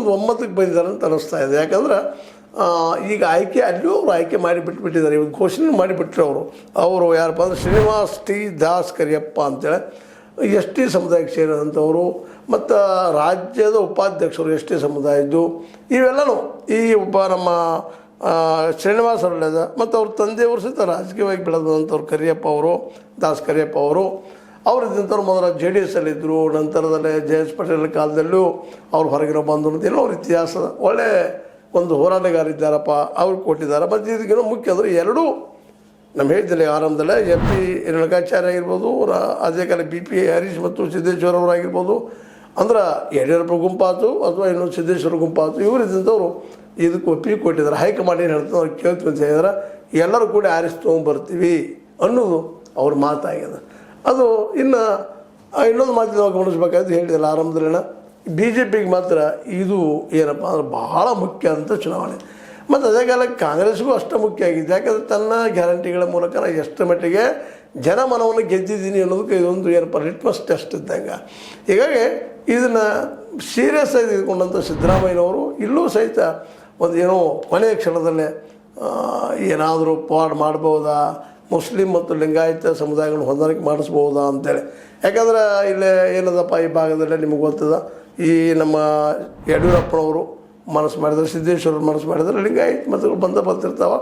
ಒಂದು ಒಮ್ಮತಕ್ಕೆ ಬಂದಿದ್ದಾರೆ ಅಂತ ಅನ್ನಿಸ್ತಾ ಇದೆ. ಯಾಕಂದ್ರೆ ಈಗ ಆಯ್ಕೆ ಅಲ್ಲಿಯೂ ಅವರು ಆಯ್ಕೆ ಮಾಡಿ ಬಿಟ್ಬಿಟ್ಟಿದ್ದಾರೆ. ಇವಾಗ ಘೋಷಣೆ ಮಾಡಿಬಿಟ್ರು ಅವರು ಯಾರಪ್ಪ ಅಂದರೆ ಶ್ರೀನಿವಾಸ್ ಟಿ ದಾಸ್ ಕರಿಯಪ್ಪ ಅಂತೇಳಿ ಎಸ್ ಟಿ ಸಮುದಾಯಕ್ಕೆ ಸೇರಿದಂಥವರು ಮತ್ತು ರಾಜ್ಯದ ಉಪಾಧ್ಯಕ್ಷರು ಎಸ್ ಟಿ ಸಮುದಾಯದ್ದು ಇವೆಲ್ಲನೂ ಈ ಒಬ್ಬ ನಮ್ಮ ಶ್ರೀನಿವಾಸ ಒಳ್ಳೆಯದ ಮತ್ತು ಅವ್ರ ತಂದೆಯವರು ಸಹಿತ ರಾಜಕೀಯವಾಗಿ ಬೆಳೆದಂಥವ್ರು ಕರಿಯಪ್ಪ ಅವರು ದಾಸ್ ಕರಿಯಪ್ಪ ಅವರು ಇದ್ದಂಥವ್ರು ಮೊದಲ ಜೆ ಡಿ ಎಸ್ ಅಲ್ಲಿದ್ದರು. ನಂತರದಲ್ಲೇ ಜೆ ಎಸ್ ಪಟೇಲ್ ಕಾಲದಲ್ಲೂ ಅವ್ರು ಹೊರಗಿರೋ ಬಂದರು ಅಂತ ಎಲ್ಲೋ ಅವ್ರ ಇತಿಹಾಸದ ಒಳ್ಳೆ ಒಂದು ಹೋರಾಟಗಾರ ಇದ್ದಾರಪ್ಪ ಅವ್ರು ಕೊಟ್ಟಿದ್ದಾರೆ. ಮತ್ತು ಇದಕ್ಕಿಂತ ಮುಖ್ಯ ಅಂದರೆ ಎರಡೂ ನಮ್ಮ ಹೇಳಿದಲ್ಲಿ ಆರಂಭದಲ್ಲೇ ಎಂ ಪಿ ರೇಣುಕಾಚಾರ್ಯ ಆಗಿರ್ಬೋದು, ಅದೇ ಕಾಲ ಬಿ ಪಿ ಹರೀಶ್ ಮತ್ತು ಸಿದ್ದೇಶ್ವರ ಅವರಾಗಿರ್ಬೋದು, ಅಂದ್ರೆ ಯಡಿಯೂರಪ್ಪ ಗುಂಪಾತು ಅಥವಾ ಇನ್ನೊಂದು ಸಿದ್ದೇಶ್ವರ ಗುಂಪಾತು, ಇವರು ಇದ್ದಂಥವ್ರು ಇದಕ್ಕೆ ಒಪ್ಪಿಗೆ ಕೊಟ್ಟಿದ್ದಾರೆ. ಹೈಕಮಾಂಡ್ ಏನು ಹೇಳ್ತಾರೆ ಅವ್ರು ಕೇಳ್ತೀವಿ ಅಂತ ಹೇಳಿದ್ರೆ ಎಲ್ಲರೂ ಕೂಡ ಆರಿಸಿ ತೊಗೊಂಬರ್ತೀವಿ ಅನ್ನೋದು ಅವ್ರ ಮಾತಾಗಿದೆ. ಅದು ಇನ್ನು ಇನ್ನೊಂದು ಮಾತಿನ ಗಮನಿಸ್ಬೇಕಾದ್ರೆ ಹೇಳಿದಲ್ಲ ಆರಂಭದಲ್ಲಿನ ಬಿ ಜೆ ಪಿಗೆ ಮಾತ್ರ ಇದು ಏನಪ್ಪ ಅಂದ್ರೆ ಬಹಳ ಮುಖ್ಯ ಅಂತ ಚುನಾವಣೆ. ಮತ್ತು ಅದೇ ಕಾಲಕ್ಕೆ ಕಾಂಗ್ರೆಸ್ಗೂ ಅಷ್ಟು ಮುಖ್ಯ ಆಗಿದೆ. ಯಾಕಂದರೆ ತನ್ನ ಗ್ಯಾರಂಟಿಗಳ ಮೂಲಕ ಎಷ್ಟು ಮಟ್ಟಿಗೆ ಜನಮನವನ್ನು ಗೆದ್ದಿದ್ದೀನಿ ಅನ್ನೋದಕ್ಕೆ ಇದೊಂದು ಏನಪ್ಪ ಲಿಟ್ಮಸ್ ಟೆಸ್ಟ್ ಇದ್ದಂಗೆ. ಹೀಗಾಗಿ ಇದನ್ನು ಸೀರಿಯಸ್ ಆಗಿ ತೆಗೆದುಕೊಂಡಂಥ ಸಿದ್ದರಾಮಯ್ಯನವರು ಇಲ್ಲೂ ಸಹಿತ ಒಂದು ಏನೋ ಕೊನೆಯ ಕ್ಷಣದಲ್ಲೇ ಏನಾದರೂ ಪಾಡ್ ಮಾಡ್ಬೋದಾ, ಮುಸ್ಲಿಂ ಮತ್ತು ಲಿಂಗಾಯತ ಸಮುದಾಯಗಳನ್ನು ಹೊಂದಾಣಿಕೆ ಮಾಡಿಸ್ಬೋದಾ ಅಂತೇಳಿ. ಯಾಕಂದ್ರೆ ಇಲ್ಲೇ ಏನದಪ್ಪ ಈ ಭಾಗದಲ್ಲೇ ನಿಮಗೆ ಗೊತ್ತದ, ಈ ನಮ್ಮ ಯಡಿಯೂರಪ್ಪನವರು ಮನಸ್ಸು ಮಾಡಿದರೆ, ಸಿದ್ದೇಶ್ವರರು ಮನಸ್ಸು ಮಾಡಿದರೆ ಲಿಂಗಾಯತ ಮತಗಳು ಬರ್ತಿರ್ತಾವೆ.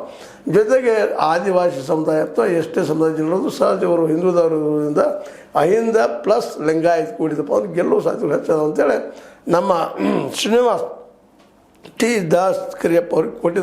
ಜೊತೆಗೆ ಆದಿವಾಸಿ ಸಮುದಾಯ ಅಥವಾ ಎಸ್ ಟಿ ಸಮುದಾಯ ಜನರದು ಸಹಜವರು ಹಿಂದೂದವರಿಂದ ಅಹಿಂದ ಪ್ಲಸ್ ಲಿಂಗಾಯತ ಕೂಡಿದಪ್ಪ ಅವ್ರು ಗೆಲ್ಲುವ ಸಾಧ್ಯತೆಗಳು ಹೆಚ್ಚದ ಅಂತೇಳಿ ನಮ್ಮ ಶ್ರೀನಿವಾಸ್ ಟಿ ದಾಸ್ ಕರಿಯಪ್ಪ ಅವ್ರಿಗೆ ಕೊಟ್ಟಿದ್ದಾರೆ.